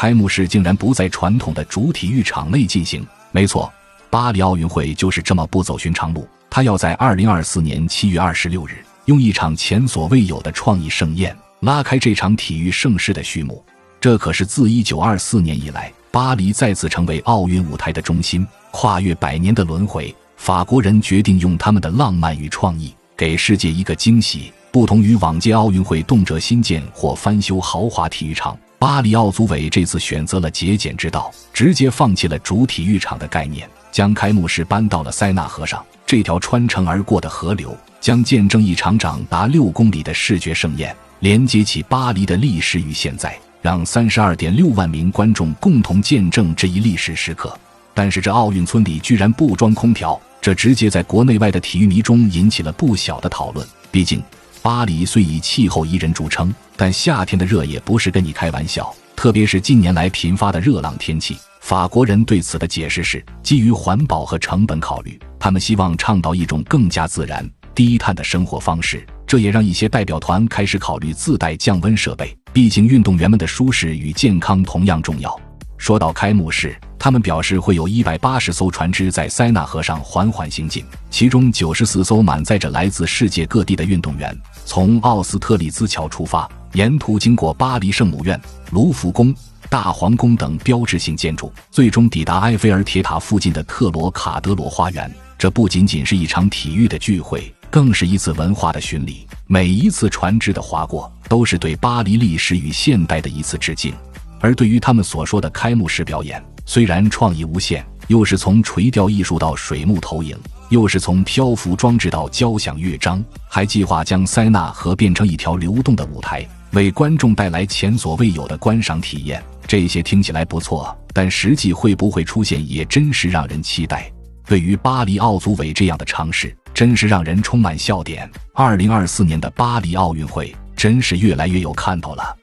开幕式竟然不在传统的主体育场内进行。没错，巴黎奥运会就是这么不走寻常路，它要在2024年7月26日用一场前所未有的创意盛宴拉开这场体育盛事的序幕。这可是自1924年以来，巴黎再次成为奥运舞台的中心，跨越100年的轮回，法国人决定用他们的浪漫与创意给世界一个惊喜。不同于往届奥运会动辄新建或翻修豪华体育场，巴黎奥组委这次选择了节俭之道，直接放弃了主体育场的概念，将开幕式搬到了塞纳河上。这条穿城而过的河流将见证一场长达6公里的视觉盛宴，连接起巴黎的历史与现在，让32.6万名观众共同见证这一历史时刻。但是这奥运村里居然不装空调，这直接在国内外的体育迷中引起了不小的讨论。毕竟巴黎虽以气候宜人著称，但夏天的热也不是跟你开玩笑，特别是近年来频发的热浪天气。法国人对此的解释是，基于环保和成本考虑，他们希望倡导一种更加自然、低碳的生活方式，这也让一些代表团开始考虑自带降温设备，毕竟运动员们的舒适与健康同样重要。说到开幕式，他们表示会有180艘船只在塞纳河上缓缓行进，其中94艘满载着来自世界各地的运动员，从奥斯特利兹桥出发，沿途经过巴黎圣母院、卢浮宫、大皇宫等标志性建筑，最终抵达埃菲尔铁塔附近的特罗卡德罗花园。这不仅仅是一场体育的聚会，更是一次文化的巡礼。每一次船只的划过，都是对巴黎历史与现代的一次致敬。而对于他们所说的开幕式表演，虽然创意无限，又是从垂钓艺术到水幕投影，又是从漂浮装置到交响乐章，还计划将塞纳河变成一条流动的舞台，为观众带来前所未有的观赏体验。这些听起来不错，但实际会不会出现也真是让人期待。对于巴黎奥组委这样的尝试，真是让人充满笑点。2024年的巴黎奥运会真是越来越有看头了。